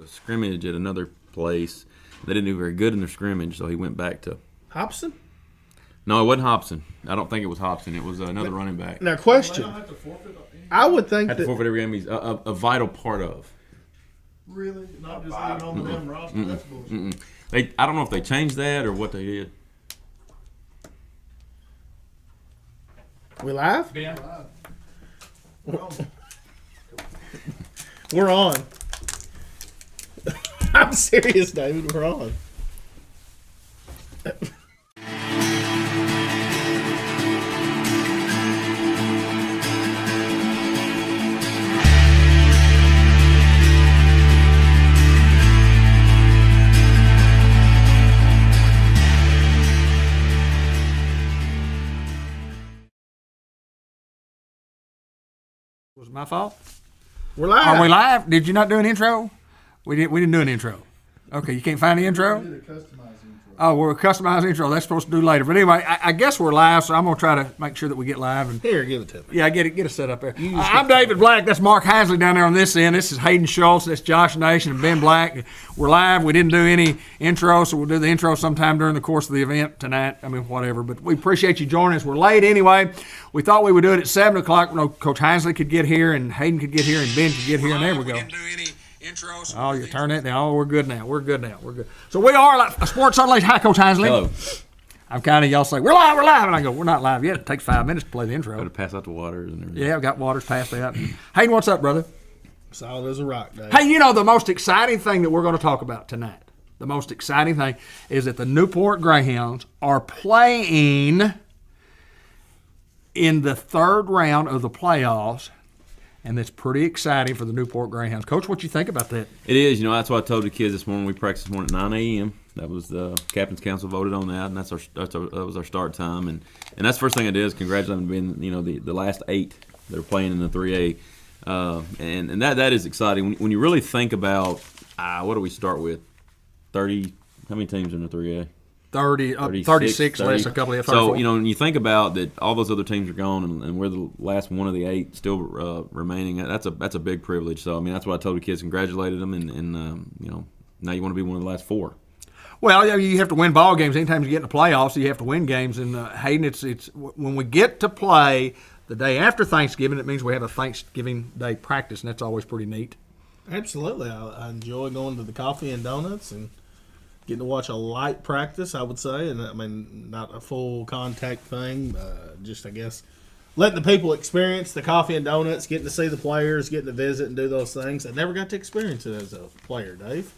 scrimmage at another place. They didn't do very good in their scrimmage, so he went back to Hobson? No, it wasn't Hobson. I don't think it was Hobson. It was another running back. Now, question. I would think Had to forfeit every game he's a vital part of. Really? Not just even on the damn roster? That's bullshit. I don't know if they changed that or what they did. We live? Ben? We're on. I'm serious, David. We're on. Was it my fault? We're live. Are we live? Did you not do an intro? We didn't do an intro. Okay, you can't find the intro? We did a customized intro. Oh, we're a customized intro. That's supposed to do later. But anyway, I guess we're live, so I'm going to try to make sure that we get live. And Here, give it to me. yeah, get it set up there. I'm David Black. That's Mark Heisley down there on this end. This is Hayden Schultz. That's Josh Nation and Ben Black. We're live. We didn't do any intro, so we'll do the intro sometime during the course of the event tonight. I mean, whatever. But we appreciate you joining us. We're late anyway. We thought we would do it at 7 o'clock. No, Coach Heisley could get here, and Hayden could get here, and Ben could get here, and there we go. Intros. Oh, you turn that down. Oh, we're good now. We're good. So we are like Sports Unleashed. Hi, Coach Heisley. Hello. I'm kind of, y'all say, we're live. And I go, we're not live yet. It takes 5 minutes to play the Got to intro. pass out the waters and everything. Yeah, I've got waters passed out. Hayden, what's up, brother? Solid as a rock, Dave. Hey, you know, the most exciting thing that we're going to talk about tonight, the most exciting thing is that the Newport Greyhounds are playing in the third round of the playoffs. And that's pretty exciting for the Newport Greyhounds. Coach, what you think about that? It is. You know, that's what I told the kids this morning. We practiced this morning at 9 a.m. That was the captain's council voted on that, and that was our start time. And that's the first thing I did is congratulate them on being the last 8 that are playing in the 3A. And that is exciting. When you really think about what do we start with? 30. How many teams in the 3A? 36 less a couple of 34. So, when you think about that, all those other teams are gone, and we're the last one of the 8 still remaining. That's a big privilege. So, I mean, that's what I told the kids, congratulated them, and now you want to be one of the last 4. Well, yeah, you have to win ball games. Anytime you get in the playoffs, you have to win games. And Hayden, it's when we get to play the day after Thanksgiving, it means we have a Thanksgiving Day practice, and that's always pretty neat. Absolutely. I enjoy going to the coffee and donuts and getting to watch a light practice, I would say, and I mean, not a full contact thing. Just, I guess, letting the people experience the coffee and donuts, getting to see the players, getting to visit and do those things. I never got to experience it as a player, Dave.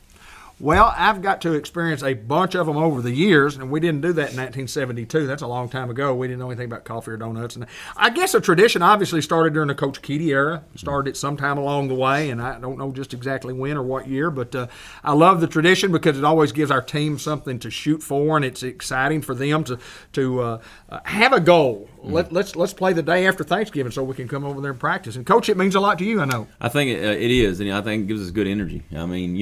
Well, I've got to experience a bunch of them over the years, and we didn't do that in 1972. That's a long time ago. We didn't know anything about coffee or donuts. And I guess a tradition obviously started during the Coach Keaty era. Started it sometime along the way, and I don't know just exactly when or what year, but I love the tradition because it always gives our team something to shoot for, and it's exciting for them to have a goal. Let's play the day after Thanksgiving so we can come over there and practice. And, Coach, it means a lot to you, I know. I think it is, and I think it gives us good energy. I mean,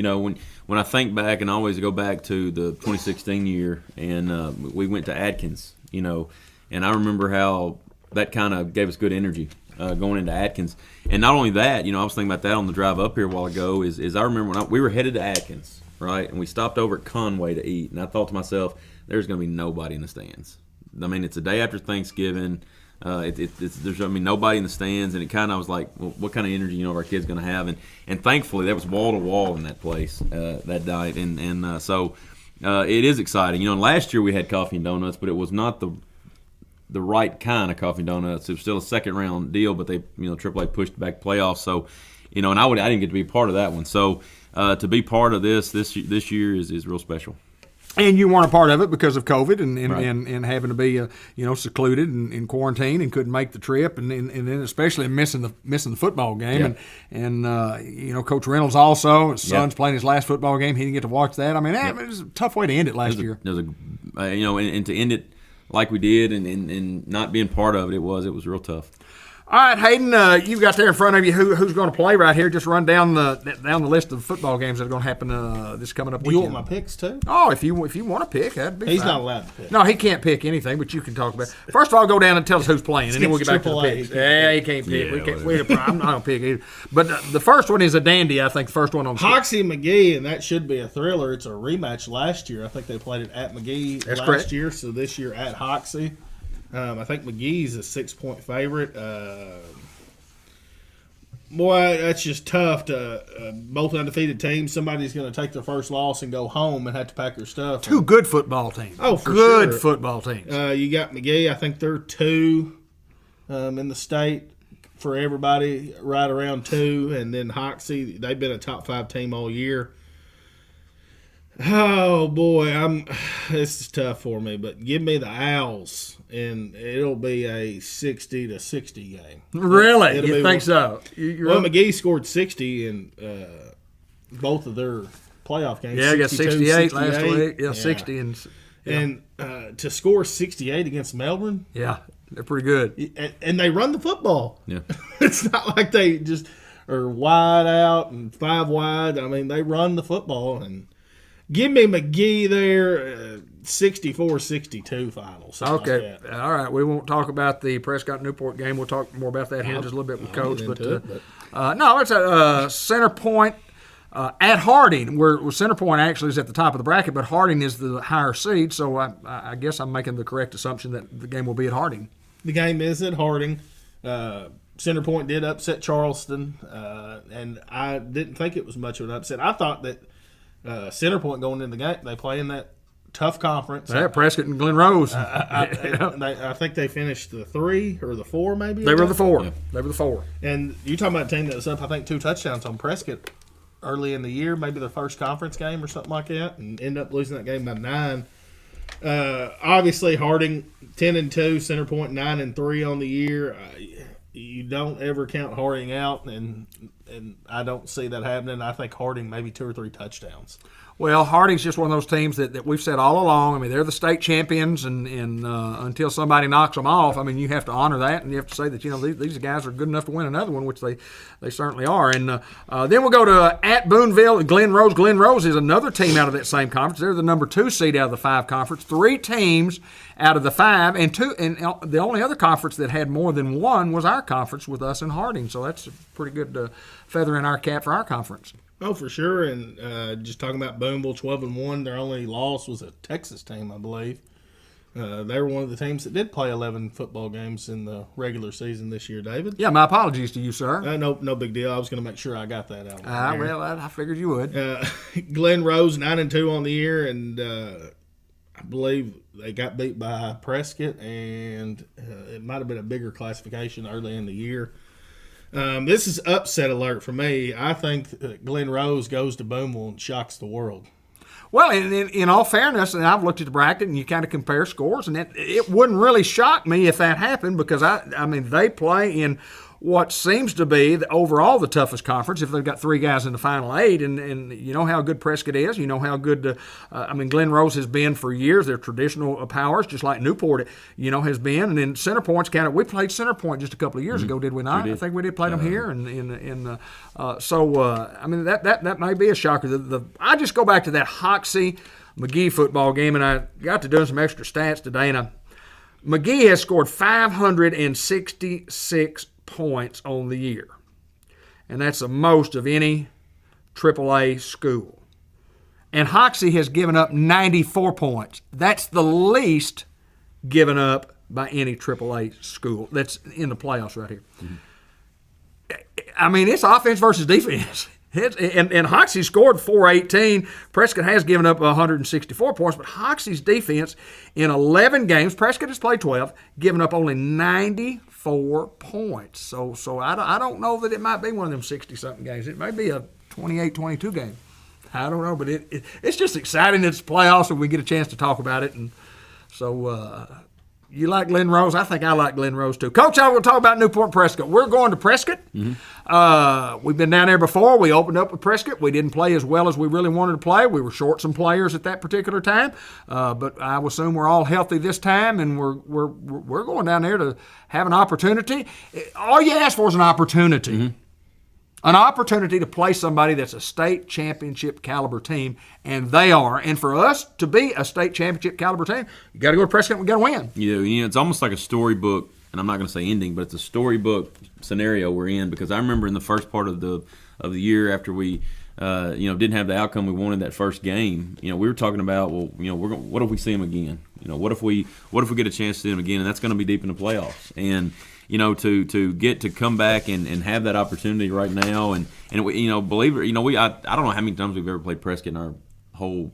when I think back, and I always go back to the 2016 year, and we went to Atkins, and I remember how that kind of gave us good energy going into Atkins. And not only that, I was thinking about that on the drive up here a while ago, is I remember when we were headed to Atkins, right, and we stopped over at Conway to eat, and I thought to myself, there's going to be nobody in the stands. I mean, it's a day after Thanksgiving. There's nobody in the stands, and it kind of was like, well, what kind of energy our kid's going to have, and thankfully that was wall to wall in that place that night, and so it is exciting. And last year we had coffee and donuts, but it was not the right kind of coffee and donuts. It was still a second round deal, but they AAA pushed back playoffs. So and I didn't get to be part of that one. So to be part of this year is real special. And you weren't a part of it because of COVID and Right. and having to be secluded and in quarantine and couldn't make the trip and then especially missing the football game and Coach Reynolds also his son's playing his last football game, he didn't get to watch that. I mean it was a tough way to end it last year. And to end it like we did and not being part of it, it was real tough. All right, Hayden, you've got there in front of you who's going to play right here. Just run down the list of football games that are going to happen this coming up Do you weekend. want my picks too? Oh, if you want to pick, that'd be He's fine. not allowed to pick. No, he can't pick anything, but you can talk about it. First of all, go down and tell us who's playing, and then we'll get back to the AAA, picks. he can't Yeah, he can't pick. Yeah, I'm not going to pick either. But the first one is a dandy, I think, the first one on the Hoxie McGee, and that should be a thriller. It's a rematch last year. I think they played it at McGee That's last correct. year, so this year at Hoxie. I think McGee's a 6-point favorite. Boy, that's just tough to both undefeated teams. Somebody's going to take their first loss and go home and have to pack their stuff. Two good football teams. Oh, for good sure. football teams. You got McGee. I think they're 2 in the state for everybody, right around 2. And then Hoxie, they've been a top 5 team all year. Oh boy, this is tough for me, but give me the Owls, and it'll be a 60-60 game. Really? It'll You be think so? Well, McGee scored 60 in both of their playoff games. Yeah, I got 68 last 68. week. Yeah, 60 And to score 68 against Melbourne, yeah, they're pretty good. and they run the football. Yeah. It's not like they just are wide out and 5 wide. I mean, they run the football. And give me McGee there, 64-62 final. Okay, like that. all right. We won't talk about the Prescott-Newport game. We'll talk more about that here in just a little bit with I'll Coach. get But, into it, no, it's a Center Point at Harding, where Center Point actually is at the top of the bracket, but Harding is the higher seed. So I guess I'm making the correct assumption that the game will be at Harding. The game is at Harding. Center Point did upset Charleston, and I didn't think it was much of an upset. I thought that Center Point going into the game, they play in that tough conference. Yeah, Prescott and Glen Rose. I think they finished the 3 or the 4, maybe. They were the 4. Yeah. They were the 4. And you're talking about a team that was up, I think, 2 touchdowns on Prescott early in the year, maybe the first conference game or something like that, and ended up losing that game by 9. Obviously, Harding 10-2, Center Point 9-3 on the year. You don't ever count Harding out, and I don't see that happening. I think Harding maybe 2 or 3 touchdowns. Well, Harding's just one of those teams that we've said all along. I mean, they're the state champions, and until somebody knocks them off, I mean, you have to honor that, and you have to say that, these guys are good enough to win another one, which they certainly are. And then we'll go to at Booneville, Glen Rose. Glen Rose is another team out of that same conference. They're the number 2 seed out of the 5 conference. 3 teams out of the 5, and the only other conference that had more than 1 was our conference with us and Harding. So that's a pretty good feather in our cap for our conference. Oh, for sure. And just talking about Booneville, 12-1, their only loss was a Texas team, I believe. They were one of the teams that did play 11 football games in the regular season this year, David. Yeah, my apologies to you, sir. No big deal. I was going to make sure I got that out. Well, I figured you would. Glen Rose 9-2 on the year, and I believe they got beat by Prescott, and it might have been a bigger classification early in the year. This is upset alert for me. I think Glen Rose goes to Booneville and shocks the world. Well, in all fairness, and I've looked at the bracket, and you kind of compare scores, and it wouldn't really shock me if that happened, because I mean they play in what seems to be overall the toughest conference if they've got 3 guys in the final 8, and you know how good Prescott is, you know how good Glen Rose has been for years. They're traditional powers, just like Newport has been, and then Center Point's we played Center Point just a couple of years ago, did we not? We did. I think we did play them here, so I mean that may be a shocker. I just go back to that Hoxie McGee football game, and I got to doing some extra stats today, and McGee has scored 566 points on the year, and that's the most of any AAA school. And Hoxie has given up 94 points. That's the least given up by any AAA school that's in the playoffs right here. Mm-hmm. I mean, it's offense versus defense. And Hoxie scored 418. Prescott has given up 164 points, but Hoxie's defense in 11 games, Prescott has played 12, given up only 94 points. So I don't know that it might be one of them 60-something games. It may be a 28-22 game. I don't know, but it's just exciting. It's playoffs, and we get a chance to talk about it. And so You like Glen Rose? I think I like Glen Rose too. Coach, I will talk about Newport and Prescott. We're going to Prescott. We've been down there before. We opened up with Prescott. We didn't play as well as we really wanted to play. We were short some players at that particular time, but I will assume we're all healthy this time, and we're going down there to have an opportunity. All you ask for is an opportunity. An opportunity to play somebody that's a state championship caliber team, and they are. And for us to be a state championship caliber team, you got to go to Prescott and we got to win. You know, it's almost like a storybook, and I'm not going to say ending, but it's a storybook scenario we're in, because I remember in the first part of the year after we didn't have the outcome we wanted that first game, we were talking about, well, what if we see them again? What if we get a chance to see them again, and that's going to be deep in the playoffs. And to get to come back and have that opportunity right now, and believe it, I don't know how many times we've ever played Prescott in our whole.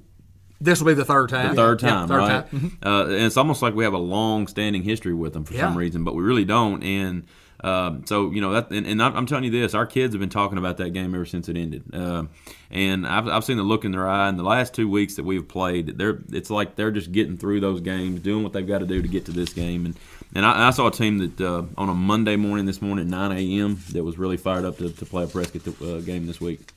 This will be the third time. Third time, third right? time. And it's almost like we have a long-standing history with them for some reason, but we really don't. And so that, and I'm telling you this, our kids have been talking about that game ever since it ended. And I've seen the look in their eye in the last 2 weeks that we've played. It's like they're just getting through those games, doing what they've got to do to get to this game. And I saw a team that on a Monday morning this morning at 9 a.m. that was really fired up to play a Prescott game this week.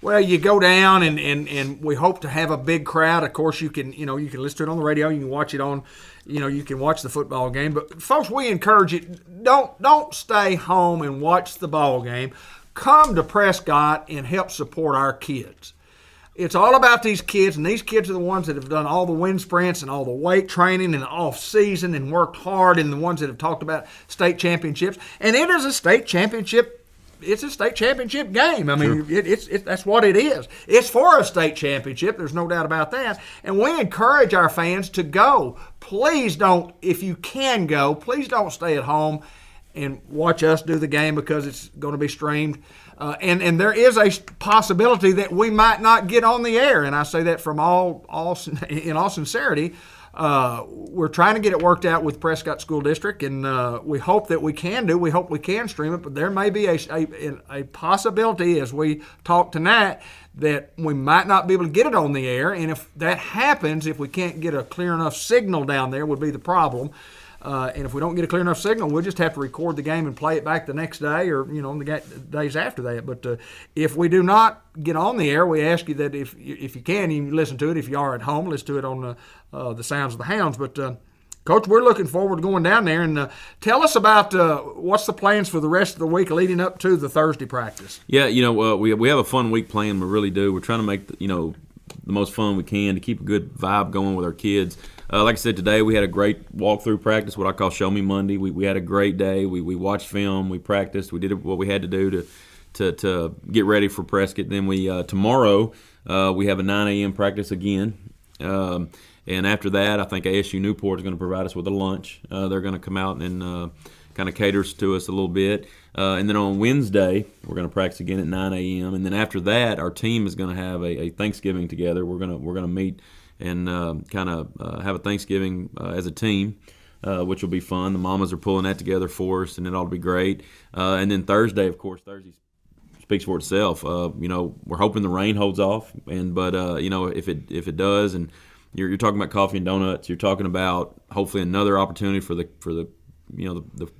Well, you go down and we hope to have a big crowd. Of course, you can listen to it on the radio. You can watch it on, you can watch the football game. But folks, we encourage you, don't stay home and watch the ball game. Come to Prescott and help support our kids. It's all about these kids, and these kids are the ones that have done all the wind sprints and all the weight training and off season and worked hard, and the ones that have talked about state championships. And it is a state championship. It's a state championship game. I mean, it's that's what it is. It's for a state championship. There's no doubt about that. And we encourage our fans to go. Please don't, if you can go, please don't stay at home and watch us do the game, because it's going to be streamed. And there is a possibility that we might not get on the air, and I say that from in all sincerity. We're trying to get it worked out with Prescott School District, and we hope that we can do. We hope we can stream it, but there may be a possibility as we talk tonight that we might not be able to get it on the air. And if that happens, if we can't get a clear enough signal down there, would be the problem. And if we don't get a clear enough signal, we'll just have to record the game and play it back the next day, or the days after that. But if we do not get on the air, we ask you that if you can, you can listen to it. If you are at home, listen to it on the Sounds of the Hounds. But Coach, we're looking forward to going down there, and tell us about what's the plans for the rest of the week leading up to the Thursday practice. Yeah, we have a fun week planned. We really do. We're trying to make the most fun we can to keep a good vibe going with our kids. Like I said, today we had a great walkthrough practice, what I call Show Me Monday. We had a great day. We watched film. We practiced. We did what we had to do to get ready for Prescott. Then tomorrow we have a 9 a.m. practice again. And after that, I think ASU Newport is going to provide us with a lunch. They're going to come out and kind of caters to us a little bit. And then on Wednesday, we're going to practice again at 9 a.m. And then after that, our team is going to have a Thanksgiving together. We're going to meet and kind of have a Thanksgiving as a team, which will be fun. The mamas are pulling that together for us, and it ought to be great. And then Thursday, of course, Thursday speaks for itself. We're hoping the rain holds off, but if it does, and you're talking about coffee and donuts, you're talking about hopefully another opportunity for the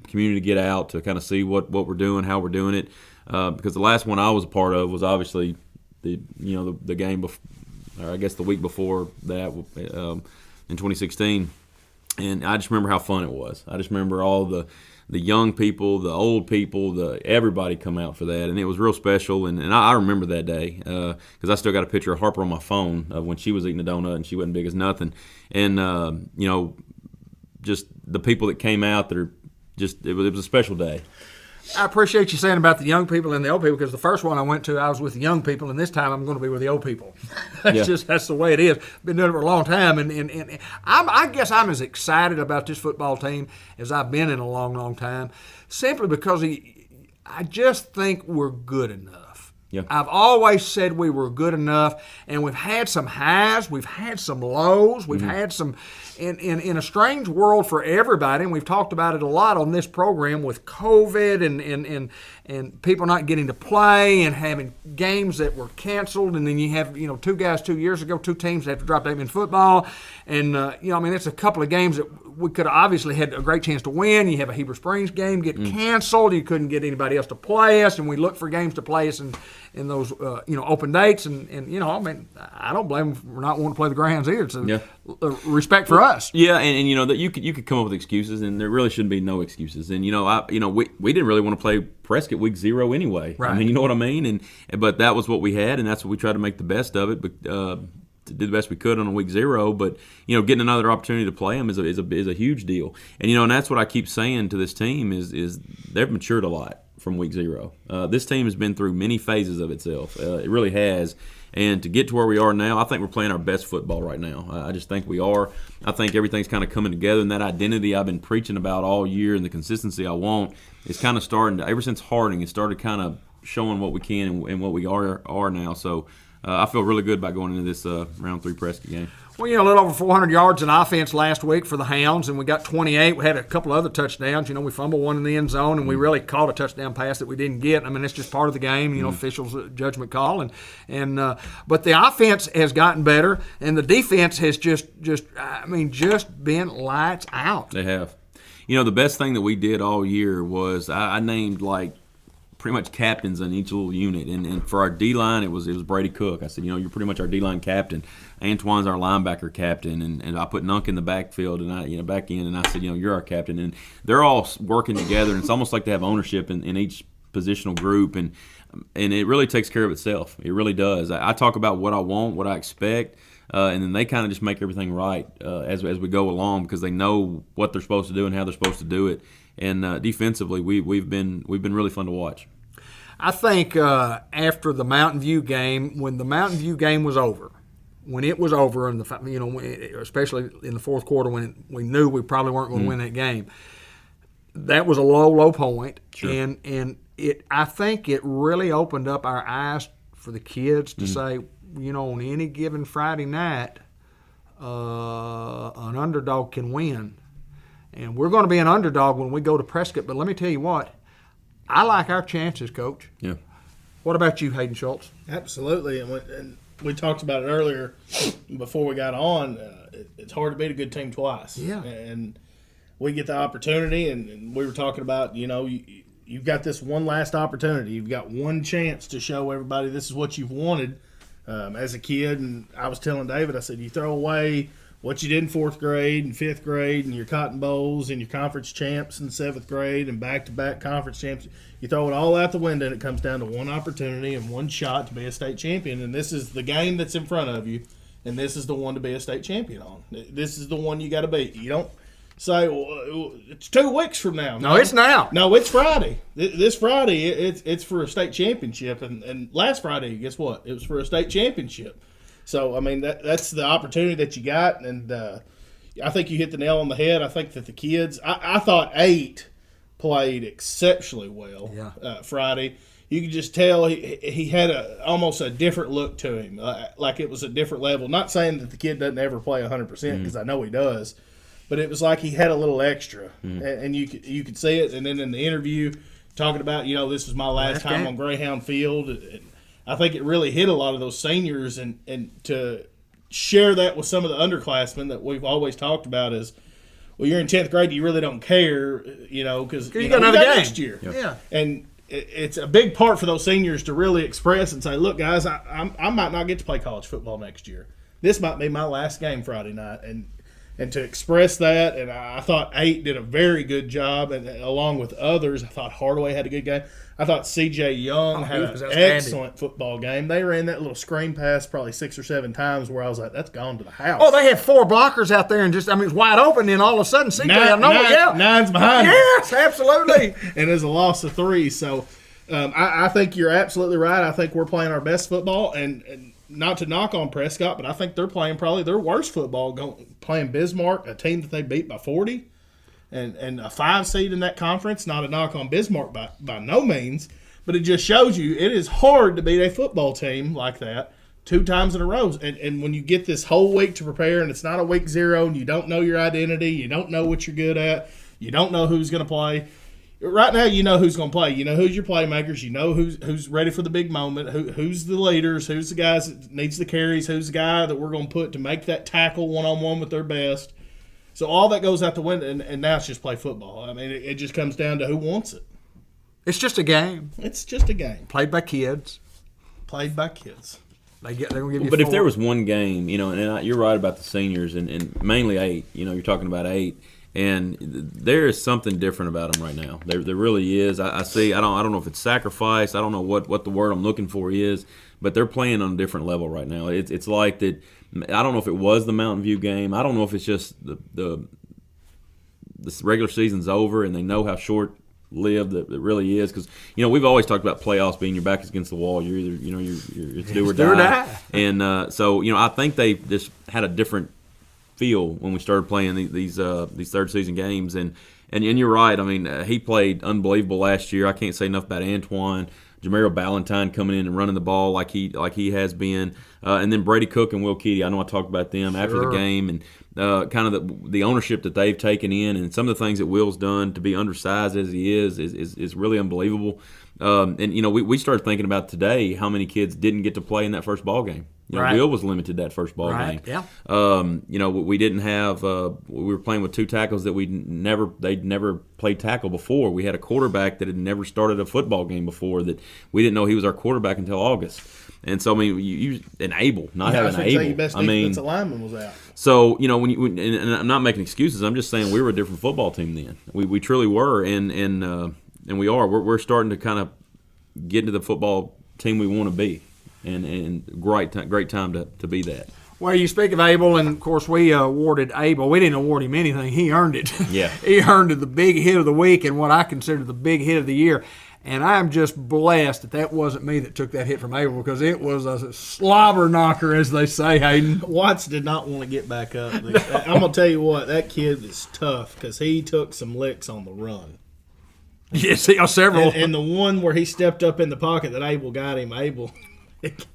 community to get out to kind of see what we're doing, how we're doing it. Because the last one I was a part of was obviously the game before. Or I guess the week before that in 2016, and I just remember how fun it was. I just remember all the young people, the old people, everybody come out for that, and it was real special. And I remember that day because I still got a picture of Harper on my phone of when she was eating a donut and she wasn't big as nothing. And just the people that came out that are just it was a special day. I appreciate you saying about the young people and the old people, because the first one I went to, I was with the young people, and this time I'm going to be with the old people. That's the way it is. Been doing it for a long time, and I guess I'm as excited about this football team as I've been in a long, long time, simply because I just think we're good enough. Yeah. I've always said we were good enough, and we've had some highs, we've had some lows, we've had some in a strange world for everybody, and we've talked about it a lot on this program with COVID and people not getting to play and having games that were canceled, and then you have 2 guys 2 years ago, 2 teams that have to drop them in football, and it's a couple of games that we could have obviously had a great chance to win. You have a Heber Springs game get canceled. You couldn't get anybody else to play us, and we looked for games to play us in those open dates. And I mean, I don't blame them for not wanting to play the Greyhounds either. It's respect for us. Yeah, and that you could come up with excuses, and there really shouldn't be no excuses. And we didn't really want to play Prescott week 0 anyway. Right. I mean, you know what I mean. But that was what we had, and that's what we tried to make the best of it. But did the best we could on a week 0, but getting another opportunity to play them is a huge deal. And that's what I keep saying to this team is they've matured a lot from week 0. This team has been through many phases of itself. It really has. And to get to where we are now, I think we're playing our best football right now. I just think we are. I think everything's kind of coming together, and that identity I've been preaching about all year and the consistency I want is kind of starting to, ever since Harding, it started kind of showing what we can and what we are now. So I feel really good about going into this round 3 Prescott game. Well, a little over 400 yards in offense last week for the Hounds, and we got 28. We had a couple other touchdowns. We fumbled one in the end zone, and we really caught a touchdown pass that we didn't get. I mean, it's just part of the game, officials' judgment call. But the offense has gotten better, and the defense has just been lights out. They have. The best thing that we did all year was I named pretty much captains in each little unit, and for our D-line it was Brady Cook. I said, you're pretty much our D-line captain. Antoine's our linebacker captain, and I put Nunk in the backfield and I back in, and I said, you're our captain. And they're all working together, and it's almost like they have ownership in each positional group, and it really takes care of itself. It really does. I talk about what I want, what I expect, and then they kind of just make everything right as we go along, because they know what they're supposed to do and how they're supposed to do it. And defensively, we've been really fun to watch. I think after the Mountain View game, when the Mountain View game was over, and especially in the fourth quarter when we knew we probably weren't going to win that game, that was a low point. Sure. And I think it really opened up our eyes for the kids to say, on any given Friday night, an underdog can win. And we're going to be an underdog when we go to Prescott, but let me tell you what, I like our chances, Coach. Yeah. What about you, Hayden Schultz? Absolutely, and we talked about it earlier before we got on. It's hard to beat a good team twice. Yeah. And we get the opportunity, and we were talking about, you've got this one last opportunity. You've got one chance to show everybody this is what you've wanted as a kid. And I was telling David, I said, you throw away what you did in 4th grade and 5th grade and your Cotton Bowls and your conference champs in 7th grade and back-to-back conference champs. You throw it all out the window, and it comes down to one opportunity and one shot to be a state champion. And this is the game that's in front of you, and this is the one to be a state champion on. This is the one you got to beat. You don't say, well, it's 2 weeks from now. No, it's now. No, it's Friday. This Friday, it's for a state championship. And last Friday, guess what? It was for a state championship. So, I mean, that's the opportunity that you got, and I think you hit the nail on the head. I think that the kids – I thought 8 played exceptionally well Friday. You could just tell he had almost a different look to him, like it was a different level. Not saying that the kid doesn't ever play 100%, because I know he does, but it was like he had a little extra, and you could see it. And then in the interview, talking about, this is my last time on Greyhound Field, and I think it really hit a lot of those seniors, and to share that with some of the underclassmen that we've always talked about is, well, you're in 10th grade, you really don't care, because you got another game next year. Yeah. And it's a big part for those seniors to really express and say, look, guys, I might not get to play college football next year. This might be my last game Friday night. And to express that, and I thought 8 did a very good job, and along with others, I thought Hardaway had a good game. I thought C.J. Young had an excellent football game. They ran that little screen pass probably 6 or 7 times where I was like, that's gone to the house. Oh, they had 4 blockers out there, and it's wide open, and all of a sudden C.J. Nine's behind. Yes, absolutely. And there's a loss of 3. So I think you're absolutely right. I think we're playing our best football, and not to knock on Prescott, but I think they're playing probably their worst football, playing Bismarck, a team that they beat by 40, and a 5 seed in that conference. Not a knock on Bismarck by no means, but it just shows you it is hard to beat a football team like that 2 times in a row. And when you get this whole week to prepare, and it's not a week 0, and you don't know your identity, you don't know what you're good at, you don't know who's going to play. Right now, you know who's going to play. You know who's your playmakers. You know who's ready for the big moment. Who's the leaders. Who's the guys that needs the carries. Who's the guy that we're going to put to make that tackle one-on-one with their best. So all that goes out the window, and now it's just play football. I mean, it just comes down to who wants it. It's just a game It's just a game played by kids. played by kids. They're gonna give you. But if there 4. was one game, you're right about the seniors, and mainly 8. You're talking about 8, and there is something different about them right now. There really is. I see. I don't know if it's sacrifice. I don't know what the word I'm looking for is, but they're playing on a different level right now. It's like that. I don't know if it was the Mountain View game. I don't know if it's just the regular season's over and they know how short lived it really is, because we've always talked about playoffs being your back is against the wall. You're either you're it's do or die. And so I think they just had a different feel when we started playing these third season games. And you're right. I mean, he played unbelievable last year. I can't say enough about Antoine. Jamero Ballantyne coming in and running the ball like he has been, and then Brady Cook and Will Keedy. I know I talked about them after the game, and kind of the ownership that they've taken in, and some of the things that Will's done to be undersized as he is really unbelievable. And we started thinking about today how many kids didn't get to play in that first ball game. Right. Will was limited that first ball game. Yeah. We didn't have. We were playing with 2 tackles that they'd never played tackle before. We had a quarterback that had never started a football game before that we didn't know he was our quarterback until August. And so I mean, you enable not having Abel. Your best defensive lineman was out. So and I'm not making excuses. I'm just saying we were a different football team then. We truly were, and we are. We're starting to kind of get into the football team we want to be. And great time to be that. Well, you speak of Abel, and of course we awarded Abel. We didn't award him anything; he earned it. Yeah, he earned the big hit of the week and what I consider the big hit of the year. And I'm just blessed that wasn't me that took that hit from Abel, because it was a slobber knocker, as they say, Hayden. Watts did not want to get back up. I'm gonna tell you what, that kid is tough because he took some licks on the run. Yes, several. And the one where he stepped up in the pocket that Abel got him, Abel.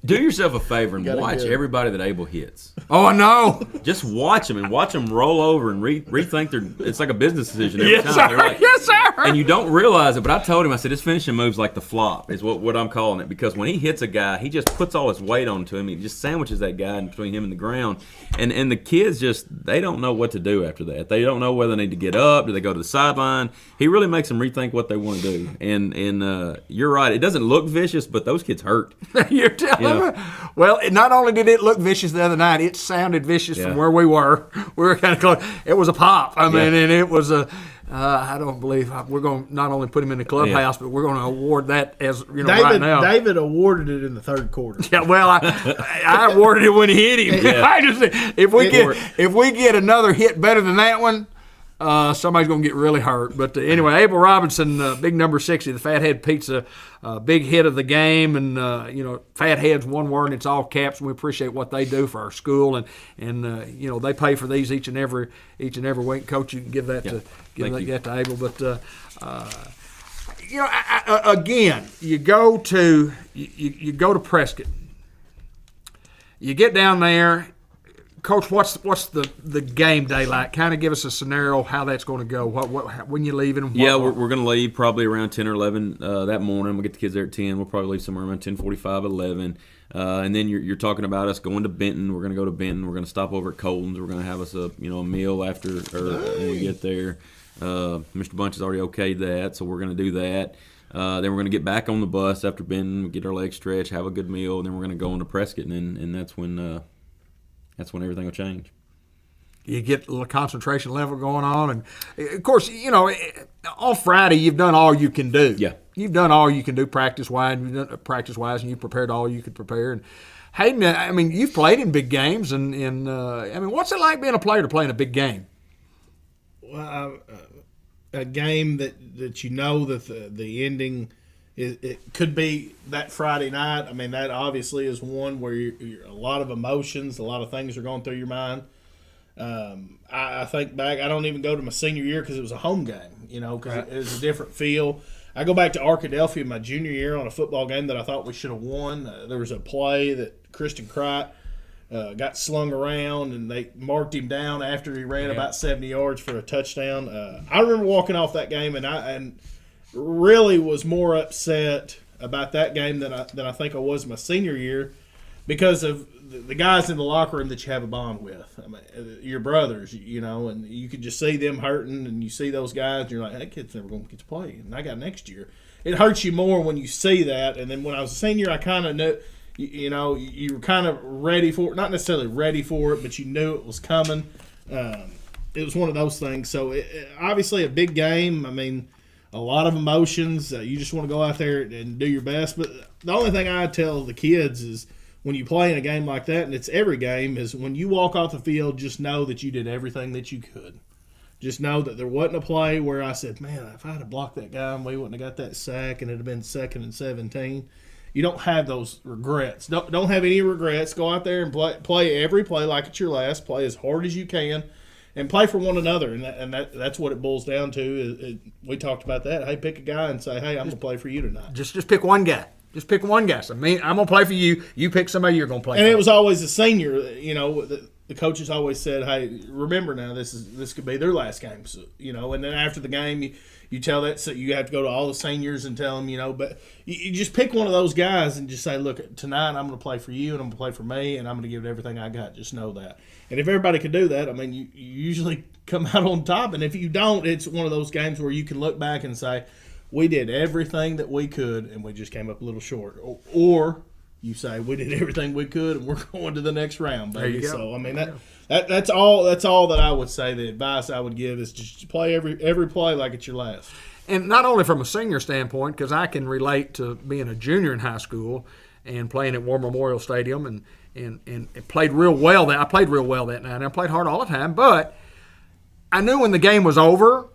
Do yourself a favor and watch good. everybody that Abel hits. Oh, I know. Just watch them and watch them roll over and rethink it's like a business decision every Yes, time. sir. Like, Yes, sir. And you don't realize it, but I told him, I said, his finishing move's like the flop, is what I'm calling it, because when he hits a guy, he just puts all his weight onto him. He just sandwiches that guy in between him and the ground. And the kids they don't know what to do after that. They don't know whether they need to get up, do they go to the sideline. He really makes them rethink what they want to do. And you're right, it doesn't look vicious, but those kids hurt. You're telling me? Well, not only did it look vicious the other night, it sounded vicious from where we were. We were kind of close. It was a pop. I mean, and it was a. I don't believe we're going to not only put him in the clubhouse, but we're going to award that as right now. David awarded it in the third quarter. Yeah, well, I awarded it when he hit him. Yeah. I just if we get another hit better than that one, somebody's going to get really hurt. But anyway, Abel Robinson, big number 60, the Fathead Pizza, big hit of the game. And, Fathead's one word, and it's all caps. And we appreciate what they do for our school. And they pay for these each and every week. Coach, you can give that to Abel. But, again, you go to Prescott. You get down there. Coach, what's the game day like? Kind of give us a scenario how that's going to go. When you leaving? We're going to leave probably around 10 or 11 that morning. We'll get the kids there at 10. We'll probably leave somewhere around 10:45, 11. And then you're talking about us going to Benton. We're going to go to Benton. We're going to stop over at Colton's. We're going to have us a meal after when we get there. Mr. Bunch has already okayed that, so we're going to do that. Then we're going to get back on the bus after Benton, get our legs stretched, have a good meal, and then we're going to go into Prescott, and that's when everything will change. You get a little concentration level going on. And, of course, on Friday you've done all you can do. Yeah. You've done all you can do practice-wise, and you've prepared all you could prepare. And, Hayden, I mean, you've played in big games. And what's it like being a player to play in a big game? Well, a game that that the ending – it could be that Friday night. I mean, that obviously is one where you're a lot of emotions, a lot of things are going through your mind. I think back, I don't even go to my senior year because it was a home game, because it was a different feel. I go back to Arkadelphia my junior year on a football game that I thought we should have won. There was a play that Christian Crite got slung around, and they marked him down after he ran about 70 yards for a touchdown. I remember walking off that game, and really was more upset about that game than I think I was my senior year, because of the guys in the locker room that you have a bond with. I mean, your brothers, and you could just see them hurting, and you see those guys, and you're like, that kid's never going to get to play, and I got next year. It hurts you more when you see that. And then when I was a senior, I kind of knew, you were kind of ready for it, not necessarily ready for it, but you knew it was coming. It was one of those things. So obviously a big game. I mean, a lot of emotions. You just want to go out there and do your best. But the only thing I tell the kids is when you play in a game like that, and it's every game, is when you walk off the field, just know that you did everything that you could. Just know that there wasn't a play where I said, man, if I had blocked that guy and we wouldn't have got that sack and it would have been 2nd and 17. You don't have those regrets. Don't have any regrets. Go out there and play every play like it's your last. Play as hard as you can, and play for one another. And that's what it boils down to. We talked about that. Hey, pick a guy and say, hey, I'm going to play for you tonight. Just pick one guy. Just pick one guy. So I'm going to play for you. You pick somebody you're going to play for. And it was always a senior, the coaches always said, hey, remember now, this could be their last game. So, and then after the game, you tell that, so you have to go to all the seniors and tell them, but you just pick one of those guys and just say, look, tonight I'm going to play for you and I'm going to play for me and I'm going to give it everything I got. Just know that. And if everybody could do that, I mean, you usually come out on top. And if you don't, it's one of those games where you can look back and say, we did everything that we could and we just came up a little short. Or you say we did everything we could and we're going to the next round, baby. There you go. So I mean that's all that I would say. The advice I would give is just play every play like it's your last. And not only from a senior standpoint, because I can relate to being a junior in high school and playing at War Memorial Stadium and played real well. I played real well that night. And I played hard all the time, but I knew when the game was over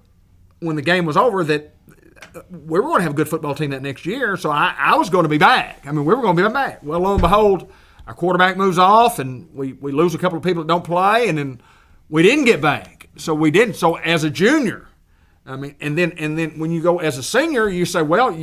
that we were going to have a good football team that next year, so I was going to be back. I mean, we were going to be back. Well, lo and behold, our quarterback moves off, and we lose a couple of people that don't play, and then we didn't get back. So we didn't. So as a junior, I mean, and then when you go as a senior, you say, well,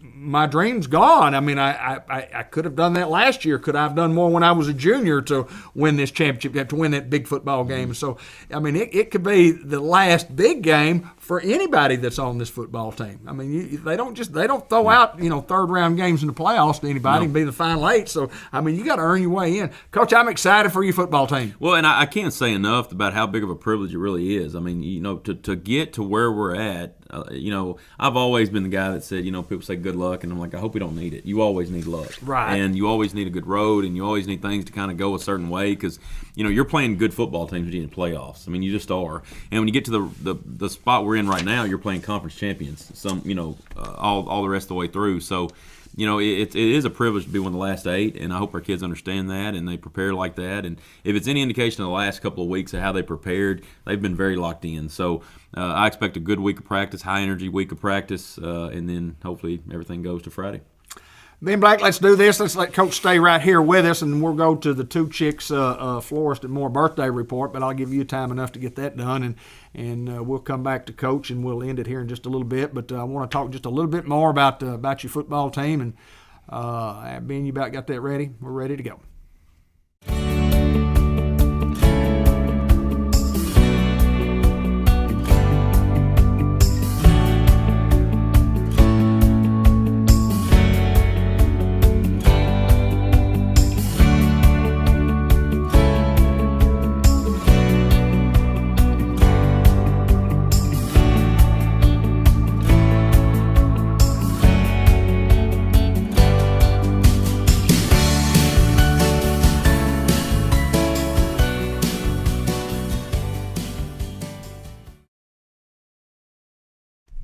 my dream's gone. I mean, I could have done that last year. Could I have done more when I was a junior to win this championship, to win that big football game? So, I mean, it could be the last big game for anybody that's on this football team. I mean, they don't throw out third round games in the playoffs to anybody and be the final eight. So, I mean, you got to earn your way in. Coach, I'm excited for your football team. Well, and I can't say enough about how big of a privilege it really is. I mean, to get to where we're at. I've always been the guy that said, people say good luck, and I'm like, I hope we don't need it. You always need luck, right? And you always need a good road, and you always need things to kind of go a certain way because you're playing good football teams in the playoffs. I mean, you just are. And when you get to the spot we're in right now, you're playing conference champions. All the rest of the way through. So. It is a privilege to be one of the last 8, and I hope our kids understand that and they prepare like that. And if it's any indication of the last couple of weeks of how they prepared, they've been very locked in. So I expect a good week of practice, high-energy week of practice, and then hopefully everything goes to Friday. Ben Black, let's do this. Let's let Coach stay right here with us, and we'll go to the Two Chicks Florist and More birthday report, but I'll give you time enough to get that done, and we'll come back to Coach, and we'll end it here in just a little bit. But I want to talk just a little bit more about your football team. And Ben, you about got that ready? We're ready to go.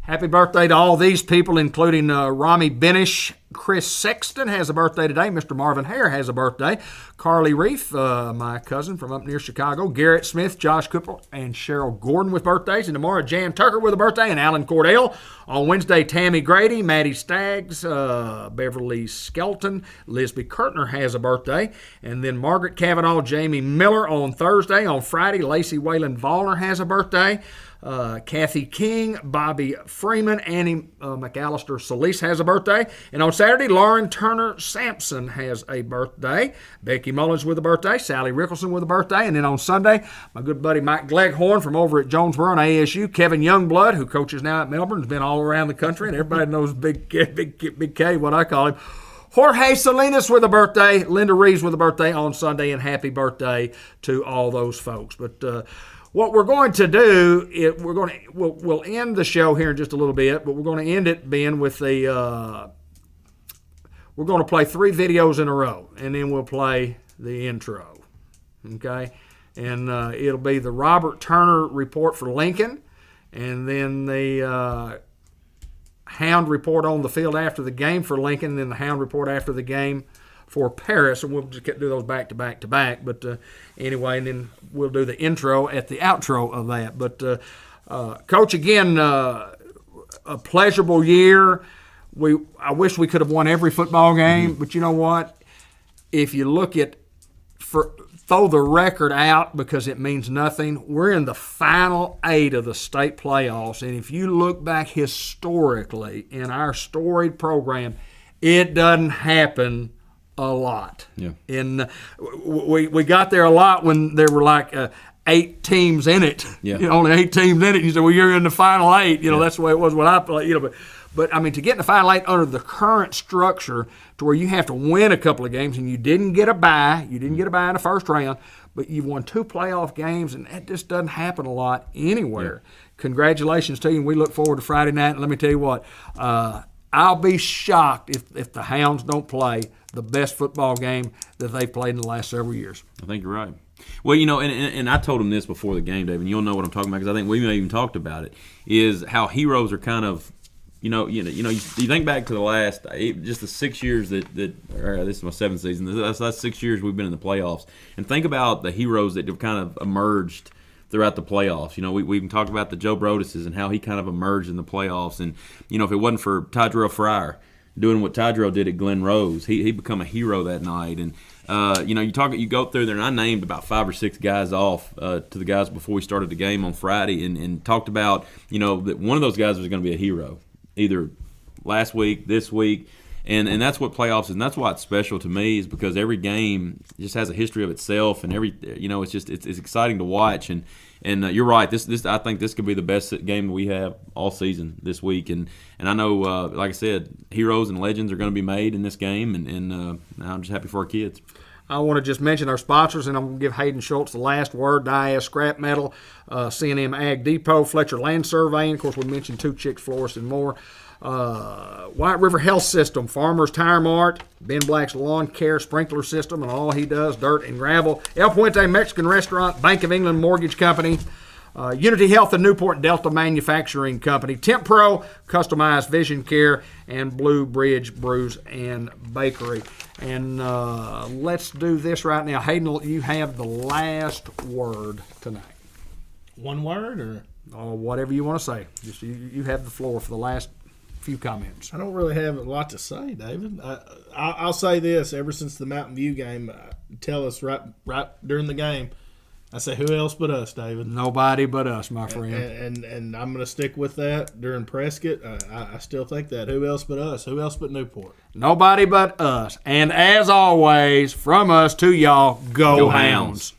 Happy birthday to all these people, including Rami Benish. Chris Sexton has a birthday today. Mr. Marvin Hare has a birthday. Carly Reef, my cousin from up near Chicago. Garrett Smith, Josh Cooper, and Cheryl Gordon with birthdays. And tomorrow, Jan Tucker with a birthday, and Alan Cordell. On Wednesday, Tammy Grady, Maddie Staggs, Beverly Skelton. Lisby Kurtner has a birthday. And then Margaret Cavanaugh, Jamie Miller on Thursday. On Friday, Lacey Wayland Vollner has a birthday. Kathy King, Bobby Freeman, Annie McAllister Solis has a birthday. And on Saturday, Lauren Turner Sampson has a birthday. Becky Mullins with a birthday. Sally Rickelson with a birthday. And then on Sunday, my good buddy Mike Gleghorn from over at Jonesboro and ASU. Kevin Youngblood, who coaches now at Melbourne, has been all around the country, and everybody knows Big K, what I call him. Jorge Salinas with a birthday, Linda Reeves with a birthday on Sunday, and happy birthday to all those folks. But what we're going to do is we'll end the show here in just a little bit, but we're going to end it, Ben, with we're going to play 3 videos in a row, and then we'll play the intro. Okay? And it'll be the Robert Turner report for Lincoln, and then the Hound report on the field after the game for Lincoln, and then the Hound report after the game for Paris, and we'll just do those back to back to back. But anyway, and then we'll do the intro at the outro of that. But Coach, again, a pleasurable year. I wish we could have won every football game, but you know what? If you look at throw the record out because it means nothing. We're in the final 8 of the state playoffs, and if you look back historically in our storied program, it doesn't happen a lot. Yeah. And we got there a lot when there were like 8 teams in it. Yeah. Only 8 teams in it. You said, well, you're in the final 8. That's the way it was when I played. But I mean, to get in the final 8 under the current structure to where you have to win a couple of games and you didn't get a bye. You didn't get a bye in the first round, but you've won 2 playoff games, and that just doesn't happen a lot anywhere. Yeah. Congratulations to you, and we look forward to Friday night. And let me tell you what, I'll be shocked if the Hounds don't play the best football game that they've played in the last several years. I think you're right. Well, and I told him this before the game, Dave, and you'll know what I'm talking about because I think we may even talked about it, is how heroes are kind of, you think back to the last, just the 6 years that this is my 7th season. That's 6 years we've been in the playoffs, and think about the heroes that have kind of emerged throughout the playoffs. We can talk about the Joe Broduses and how he kind of emerged in the playoffs, and if it wasn't for Tydrell Fryer doing what Tydrell did at Glen Rose, he'd become a hero that night. And you go through there, and I named about 5 or 6 guys off to the guys before we started the game on Friday, and talked about that one of those guys was going to be a hero, either last week, this week, and that's what playoffs is, and that's why it's special to me, is because every game just has a history of itself, and it's exciting to watch, and you're right. This I think this could be the best game we have all season this week, and I know, like I said, heroes and legends are going to be made in this game, and I'm just happy for our kids. I want to just mention our sponsors, and I'm going to give Hayden Schultz the last word. IS Scrap Metal, C&M Ag Depot, Fletcher Land Surveying. Of course, we mentioned 2 Chicks Florists and more. White River Health System, Farmers Tire Mart, Ben Black's Lawn Care Sprinkler System, and all he does, dirt and gravel. El Puente Mexican Restaurant, Bank of England Mortgage Company, Unity Health and Newport Delta Manufacturing Company, Temp Pro, Customized Vision Care, and Blue Bridge Brews and Bakery. And let's do this right now. Hayden, you have the last word tonight. One word or whatever you want to say. Just you have the floor for the last few comments. I don't really have a lot to say, David. I'll say this: ever since the Mountain View game, tell us right during the game, I say, who else but us, David? Nobody but us, my friend. And I'm going to stick with that during Prescott. I still think that. Who else but us? Who else but Newport? Nobody but us. And as always, from us to y'all, go Hounds.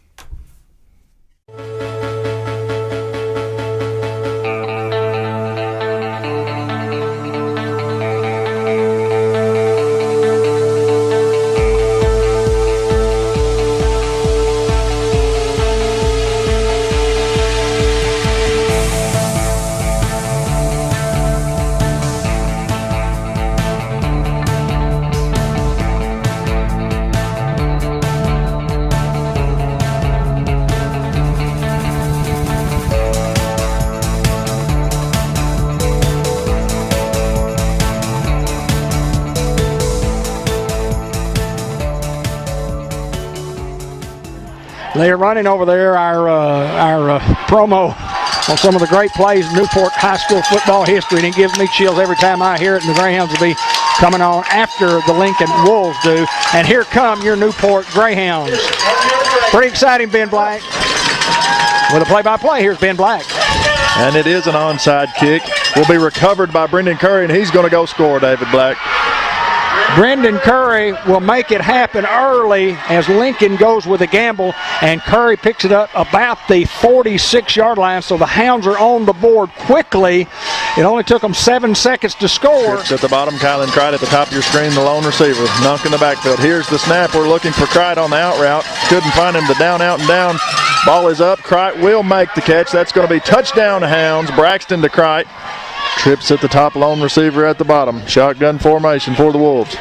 They're running over there our promo on some of the great plays in Newport high school football history, and it gives me chills every time I hear it. And the Greyhounds will be coming on after the Lincoln Wolves do. And here come your Newport Greyhounds. Pretty exciting, Ben Black. With a play-by-play, here's Ben Black. And it is an onside kick. Will be recovered by Brendan Curry, and he's going to go score, David Black. Brendan Curry will make it happen early as Lincoln goes with a gamble, and Curry picks it up about the 46-yard line, so the Hounds are on the board quickly, It only took them 7 seconds to score. Trips at the bottom. Kylan Cright at the top of your screen, the lone receiver. Nunk in the backfield. Here's the snap. We're looking for Cright on the out route. Couldn't find him. The down, out, and down. Ball is up. Cright will make the catch. That's going to be touchdown Hounds. Braxton to Cright. Trips at the top, lone receiver at the bottom. Shotgun formation for the Wolves.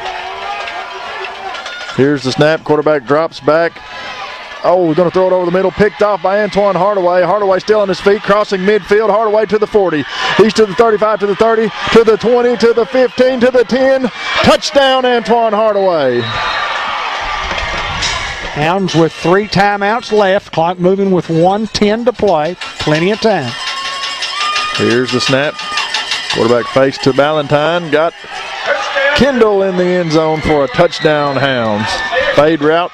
Here's the snap. Quarterback drops back. Oh, we're going to throw it over the middle. Picked off by Antoine Hardaway. Hardaway still on his feet, crossing midfield. Hardaway to the 40. He's to the 35, to the 30, to the 20, to the 15, to the 10. Touchdown, Antoine Hardaway. Hounds with 3 timeouts left. Clock moving with 1:10 to play. Plenty of time. Here's the snap. Quarterback fakes to Ballantyne. Got Kendall in the end zone for a touchdown, Hounds. Fade route.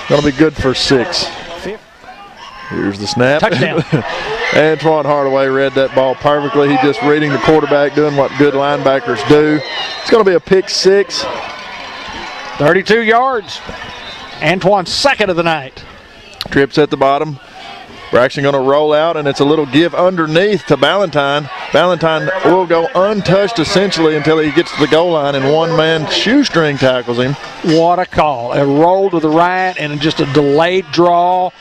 Going to be good for 6. Here's the snap. Touchdown. Antoine Hardaway read that ball perfectly. He just reading the quarterback, doing what good linebackers do. It's going to be a pick 6. 32 yards. Antoine's second of the night. Trips at the bottom. Braxton going to roll out, and it's a little give underneath to Ballantyne. Ballantyne will go untouched essentially until he gets to the goal line, and one-man shoestring tackles him. What a call. A roll to the right and just a delayed draw.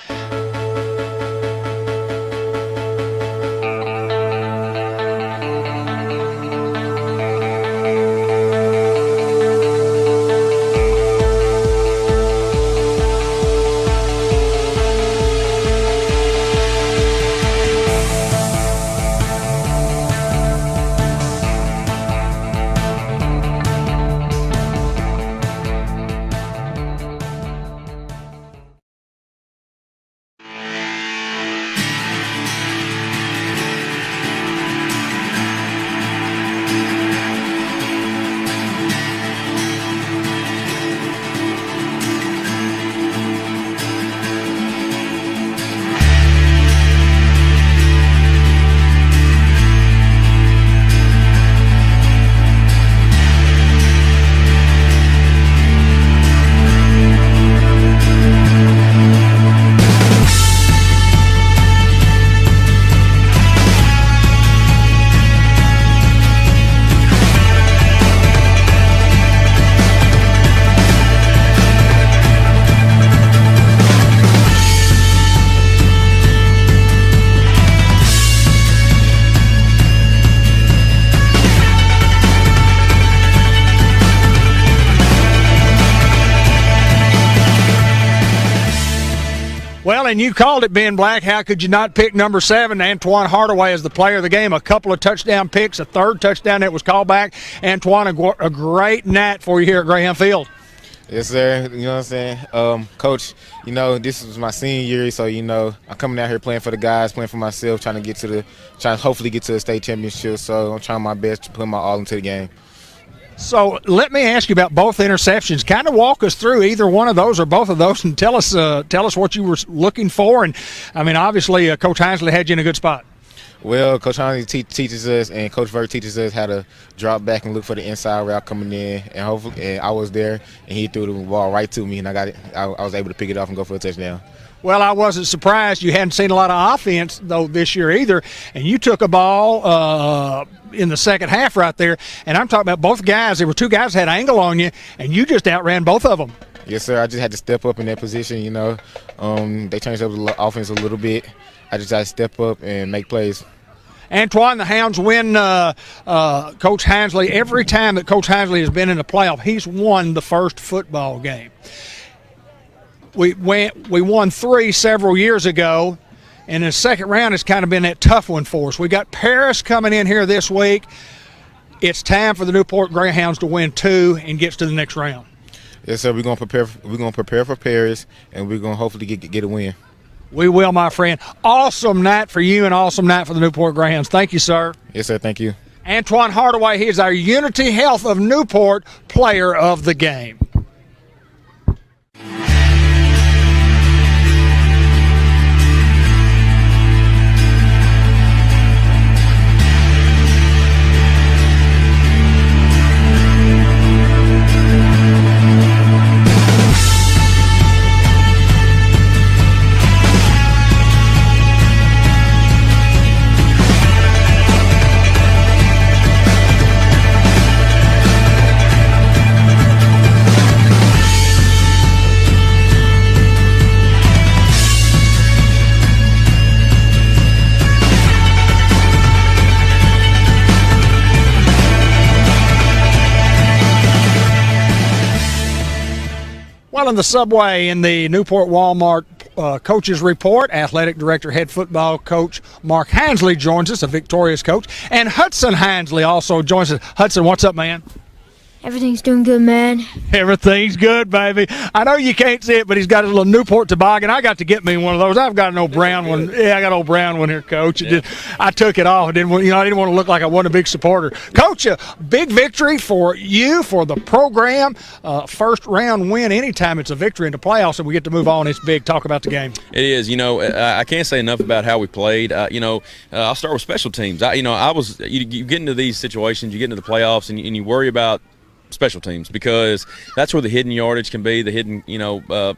Well, and you called it, Ben Black. How could you not pick number 7, Antoine Hardaway, as the player of the game? A couple of touchdown picks, a third touchdown that was called back. Antoine, a great night for you here at Greyhound Field. Yes, sir. You know what I'm saying? Coach, you know, this was my senior year, so, you know, I'm coming out here playing for the guys, playing for myself, trying to hopefully get to the state championship. So I'm trying my best to put my all into the game. So let me ask you about both interceptions. Kind of walk us through either one of those or both of those, and tell us what you were looking for. And I mean, obviously, Coach Hinesley had you in a good spot. Well, Coach Hinesley teaches us, and Coach Vert teaches us how to drop back and look for the inside route coming in. And hopefully, I was there, and he threw the ball right to me, and I got it. I was able to pick it off and go for a touchdown. Well, I wasn't surprised. You hadn't seen a lot of offense, though, this year either. And you took a ball in the second half right there. And I'm talking about both guys. There were 2 guys that had angle on you, and you just outran both of them. Yes, sir. I just had to step up in that position, you know. They changed up the offense a little bit. I just had to step up and make plays. Antoine, the Hounds win Coach Hinesley. Every time that Coach Hinesley has been in the playoff, he's won the first football game. We won 3 several years ago, and the second round has kind of been that tough one for us. We got Paris coming in here this week. It's time for the Newport Greyhounds to win 2 and get to the next round. Yes, sir. We're gonna prepare for Paris, and we're gonna hopefully get a win. We will, my friend. Awesome night for you and awesome night for the Newport Greyhounds. Thank you, sir. Yes, sir. Thank you. Antoine Hardaway, he is our Unity Health of Newport player of the game. Well, in the subway in the Newport Walmart coaches report, athletic director, head football coach Mark Hansley joins us, a victorious coach, and Hudson Hansley also joins us. Hudson, what's up, man? Everything's doing good, man. Everything's good, baby. I know you can't see it, but he's got a little Newport toboggan. I got to get me one of those. I've got an old brown one. Yeah, I got an old brown one here, Coach. I took it off. I didn't want to look like I wasn't a big supporter. Coach, a big victory for you, for the program. First round win. Anytime it's a victory in the playoffs, and we get to move on. It's big. Talk about the game. It is. I can't say enough about how we played. I'll start with special teams. You get into these situations, you get into the playoffs, and you worry about special teams because that's where the hidden yardage can be, the hidden, where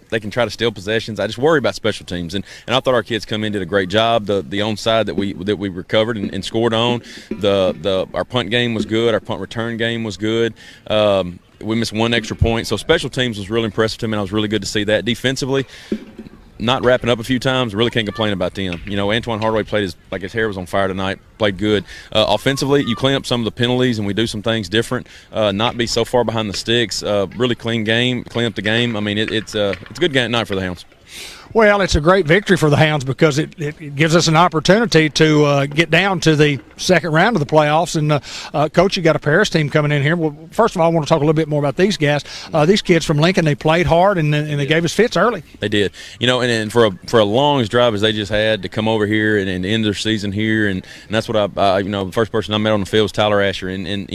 they can try to steal possessions. I just worry about special teams, and I thought our kids come in did a great job. The onside that we recovered and scored on, our punt game was good, our punt return game was good. We missed one extra point, so special teams was really impressive to me, and I was really good to see that. Defensively, not wrapping up a few times, really can't complain about them. Antoine Hardaway played like his hair was on fire tonight, played good. Offensively, you clean up some of the penalties and we do some things different, not be so far behind the sticks, really clean up the game. I mean, it's a good game night for the Hounds. Well, it's a great victory for the Hounds because it gives us an opportunity to get down to the second round of the playoffs. And, Coach, you got a Paris team coming in here. Well, first of all, I want to talk a little bit more about these guys. These kids from Lincoln, they played hard and they gave us fits early. They did. And for a long drive as they just had to come over here and end their season here. And that's what the first person I met on the field was Tyler Asher. And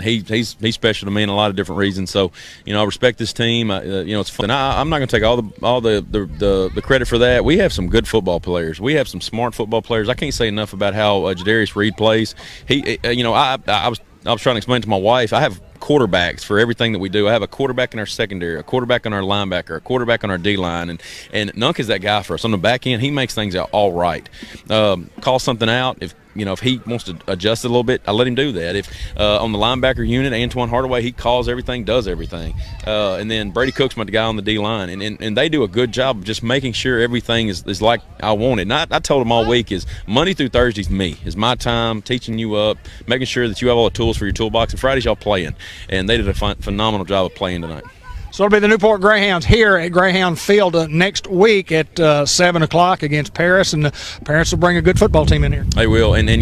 he's special to me in a lot of different reasons. So, I respect this team. It's fun. And I'm not going to take all the credit for that. We have some good football players. We have some smart football players. I can't say enough about how Jadarius Reed plays. I was trying to explain to my wife, I have quarterbacks for everything that we do. I have a quarterback in our secondary, a quarterback in our linebacker, a quarterback on our D-line, and Nunk is that guy for us. On the back end, he makes things out all right. Call something out. If he wants to adjust it a little bit, I let him do that. If on the linebacker unit, Antoine Hardaway, he calls everything, does everything. And then Brady Cook's my guy on the D-line. And they do a good job of just making sure everything is like I want it. And I told them all week is Monday through Thursday's me. Is my time teaching you up, making sure that you have all the tools for your toolbox. And Friday's y'all playing. And they did a phenomenal job of playing tonight. So it'll be the Newport Greyhounds here at Greyhound Field next week at 7 o'clock against Paris, and the parents will bring a good football team in here. They will, and I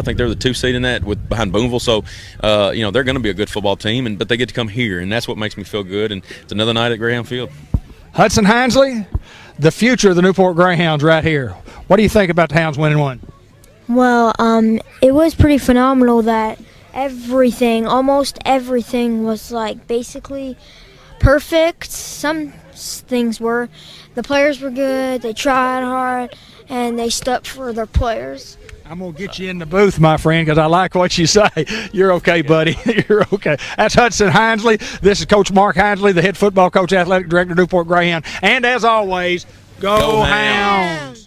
think they're the 2 seed in that behind Boonville, so they're going to be a good football team, but they get to come here, and that's what makes me feel good, and it's another night at Greyhound Field. Hudson Hansley, the future of the Newport Greyhounds right here. What do you think about the Hounds winning one? Well, it was pretty phenomenal that almost everything was basically perfect. Some things were. The players were good, they tried hard, and they stuck for their players. I'm going to get you in the booth, my friend, because I like what you say. You're okay, buddy. You're okay. That's Hudson Hansley. This is Coach Mark Hansley, the head football coach, athletic director, Newport Greyhound. And as always, go Hounds!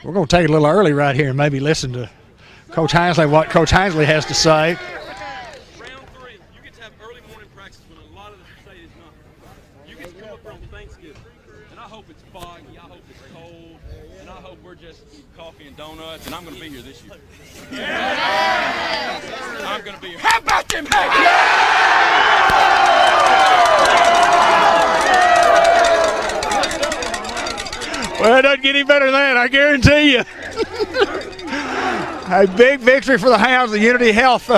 We're going to take it a little early right here and maybe listen to Coach Hansley, what Coach Hansley has to say. Round 3, you get to have early morning practice when a lot of the state is not. You get to come up here on Thanksgiving, and I hope it's foggy, I hope it's cold, and I hope we're just eating coffee and donuts, and I'm going to be here this year. Yeah. I'm going to be here. How about them? Well, it doesn't get any better than that, I guarantee you. A big victory for the Hounds, the Unity Health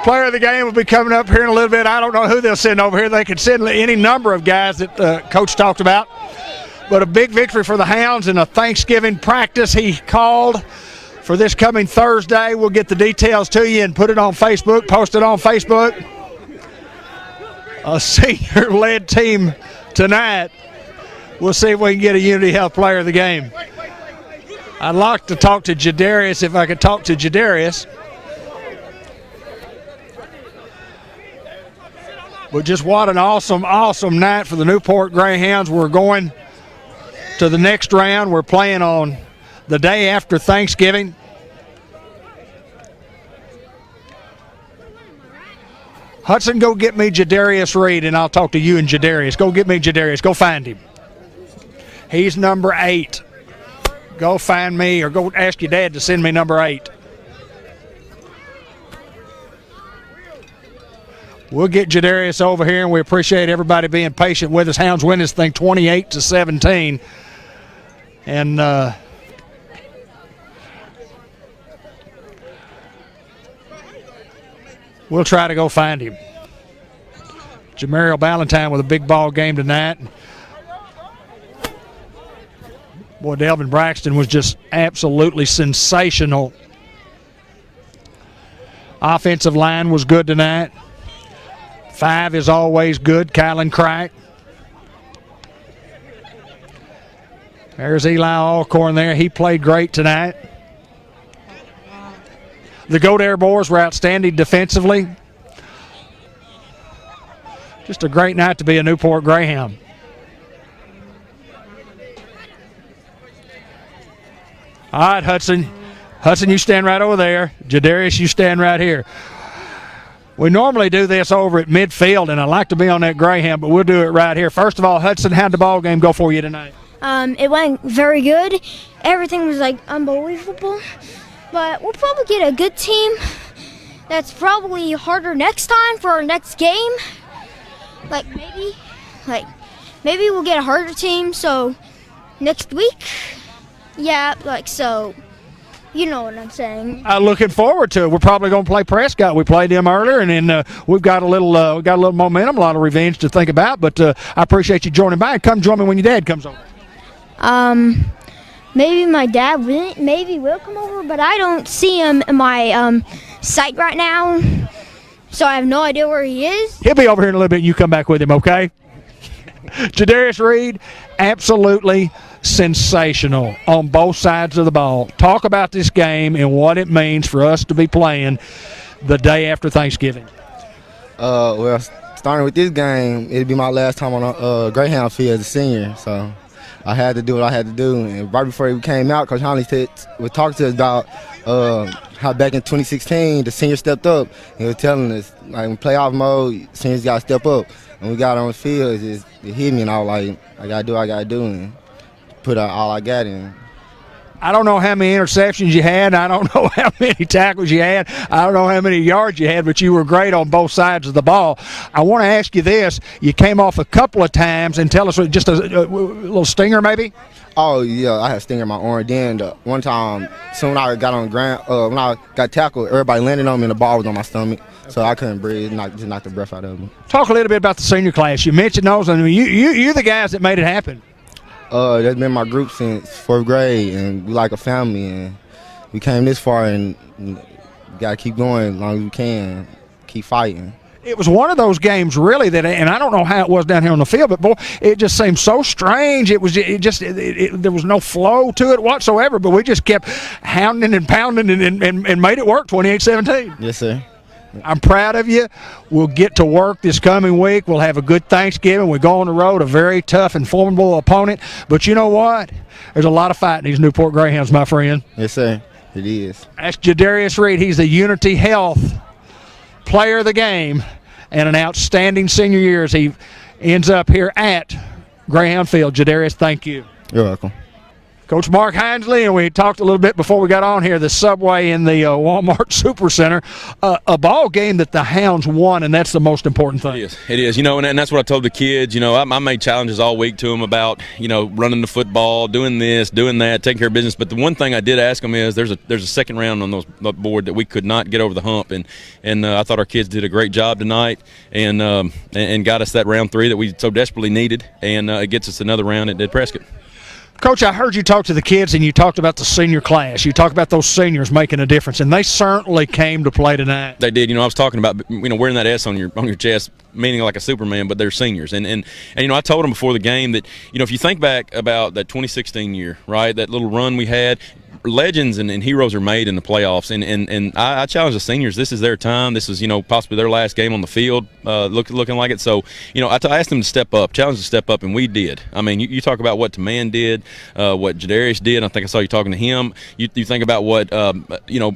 Player of the game will be coming up here in a little bit. I don't know who they'll send over here. They could send any number of guys that Coach talked about. But a big victory for the Hounds in a Thanksgiving practice he called for this coming Thursday. We'll get the details to you and put it on Facebook, post it on Facebook. A senior-led team tonight. We'll see if we can get a Unity Health Player of the game. I'd like to talk to Jadarius if I could talk to Jadarius. But just what an awesome, awesome night for the Newport Greyhounds. We're going to the next round. We're playing on the day after Thanksgiving. Hudson, go get me Jadarius Reed, and I'll talk to you and Jadarius. Go get me Jadarius. Go find him. He's number 8. Go find me, or go ask your dad to send me number 8. We'll get Jadarius over here, and we appreciate everybody being patient with us. Hounds win this thing 28-17. And we'll try to go find him. Jamario Ballantyne with a big ball game tonight. Boy, Delvin Braxton was just absolutely sensational. Offensive line was good tonight. 5 is always good. Kylan Crack. There's Eli Alcorn there. He played great tonight. The Goat Air Boars were outstanding defensively. Just a great night to be a Newport Greyhound. All right, Hudson. Hudson, you stand right over there. Jadarius, you stand right here. We normally do this over at midfield, and I like to be on that Greyhound, but we'll do it right here. First of all, Hudson, how'd the ball game go for you tonight? It went very good. Everything was like unbelievable. But we'll probably get a good team that's probably harder next time for our next game. Maybe we'll get a harder team. So next week, yeah, so. You know what I'm saying. Looking forward to it. We're probably going to play Prescott. We played them earlier, and then we've got a little momentum, a lot of revenge to think about. But I appreciate you joining by. Come join me when your dad comes over. Maybe my dad will come over, but I don't see him in my site right now, so I have no idea where he is. He'll be over here in a little bit, and you come back with him, okay? Jadarius Reed, absolutely sensational on both sides of the ball. Talk about this game and what it means for us to be playing the day after Thanksgiving. Well, starting with this game, it'd be my last time on a Greyhound field as a senior, so I had to do what I had to do. And right before we came out, Coach Honley was talking to us about how back in 2016 the seniors stepped up. He was telling us, like, in playoff mode, seniors got to step up. And we got on the field, it hit me, and I was like, I got to do, and put out all I got in. I don't know how many interceptions you had. I don't know how many tackles you had. I don't know how many yards you had, but you were great on both sides of the ball. I want to ask you this. You came off a couple of times, and tell us just a little stinger maybe? Oh, yeah, I had a stinger in my arm. Then one time, soon when I got on the ground, when I got tackled, everybody landed on me, and the ball was on my stomach. So I couldn't breathe, just knocked the breath out of me. Talk a little bit about the senior class. You mentioned those, and you're the guys that made it happen. That's been my group since 4th grade, and we like a family, and we came this far, and we got to keep going as long as we can, keep fighting. It was one of those games, really, that, and I don't know how it was down here on the field, but boy, it just seemed so strange. There was no flow to it whatsoever, but we just kept hounding and pounding and made it work 28-17. Yes, sir. I'm proud of you. We'll get to work this coming week. We'll have a good Thanksgiving. We go on the road, a very tough and formidable opponent. But you know what? There's a lot of fight in these Newport Greyhounds, my friend. Yes, sir. It is. That's Jadarius Reed. He's the Unity Health Player of the Game and an outstanding senior year as he ends up here at Greyhound Field. Jadarius, thank you. You're welcome. Coach Mark Hinesley, and we talked a little bit before we got on here, the Subway in the Walmart Supercenter, a ball game that the Hounds won, and that's the most important thing. It is. And that's what I told the kids. I made challenges all week to them about, running the football, doing this, doing that, taking care of business. But the one thing I did ask them is there's a second round on the board that we could not get over the hump, and I thought our kids did a great job tonight, and got us that round 3 that we so desperately needed, and it gets us another round at Prescott. Coach, I heard you talk to the kids, and you talked about the senior class. You talked about those seniors making a difference, and they certainly came to play tonight. They did. I was talking about wearing that S on your chest, meaning like a Superman, but they're seniors. And I told them before the game that if you think back about that 2016 year, right, that little run we had. Legends and heroes are made in the playoffs, and I challenge the seniors. This is their time. This is possibly their last game on the field, looking like it. So I asked them to step up, challenge them to step up, and we did. I mean, you talk about what Taman did, what Jadarius did. I think I saw you talking to him. You think about what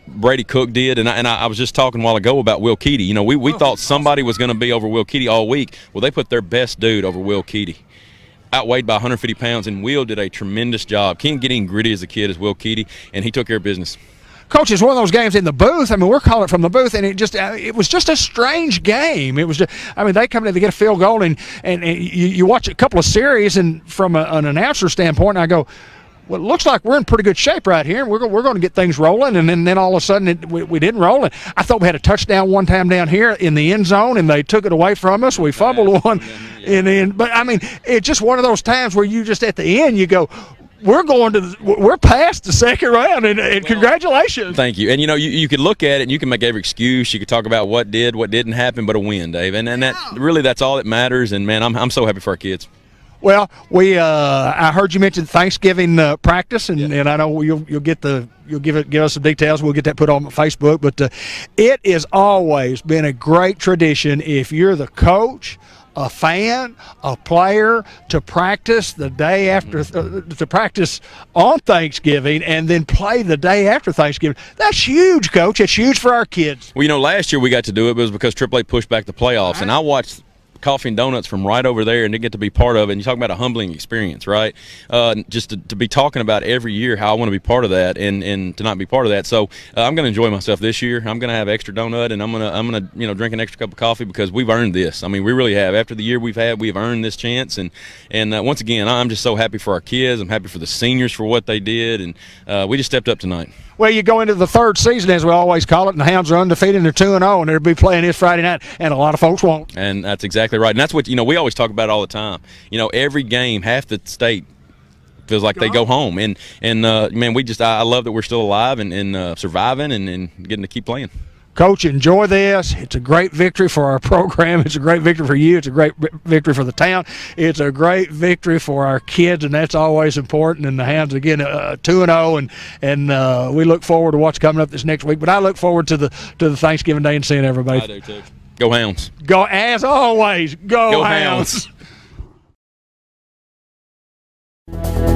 Brady Cook did, and I was just talking a while ago about Will Keedy. We thought somebody was going to be over Will Keedy all week. Well, they put their best dude over Will Keedy. Outweighed by 150 pounds, and Will did a tremendous job. Can't get any gritty as a kid as Will Keedy, and he took care of business. Coach, it's one of those games in the booth. I mean, we're calling it from the booth, and it was just a strange game. It was just, they come in, they get a field goal, and you watch a couple of series, and from an announcer standpoint, I go, well, it looks like we're in pretty good shape right here. We're going to get things rolling, and then all of a sudden we didn't roll. And I thought we had a touchdown one time down here in the end zone, and they took it away from us. We fumbled one, but it's just one of those times where you just at the end you go, we're past the second round, and congratulations. Thank you. And you could look at it and you can make every excuse. You could talk about what didn't happen, but a win, Dave. And that's all that matters. And man, I'm so happy for our kids. Well, I heard you mention Thanksgiving practice, and I know you'll give us some details. We'll get that put on Facebook. But it has always been a great tradition if you're the coach, a fan, a player, to practice the day after to practice on Thanksgiving and then play the day after Thanksgiving. That's huge, Coach. It's huge for our kids. Well, last year we got to do it, but it was because AAA pushed back the playoffs, and I watched Coffee and Donuts from right over there, and to get to be part of it. And you talk about a humbling experience, right? Just to be talking about every year how I want to be part of that, and to not be part of that. So I'm going to enjoy myself this year. I'm going to have extra donut, and I'm going to drink an extra cup of coffee because we've earned this. I mean, we really have. After the year we've had, we've earned this chance. And once again, I'm just so happy for our kids. I'm happy for the seniors for what they did, and we just stepped up tonight. Well, you go into the third season, as we always call it, and the Hounds are undefeated. They're 2-0, and they'll be playing this Friday night, and a lot of folks won't. And that's exactly right. And that's what, we always talk about all the time. Every game, half the state feels like they go home. And man, I love that we're still alive and surviving and getting to keep playing. Coach, enjoy this. It's a great victory for our program. It's a great victory for you. It's a great victory for the town. It's a great victory for our kids, and that's always important. And the Hounds, again, 2-0, and we look forward to what's coming up this next week. But I look forward to the Thanksgiving Day and seeing everybody. I do too. Go Hounds. Go, as always, go Hounds. Hounds.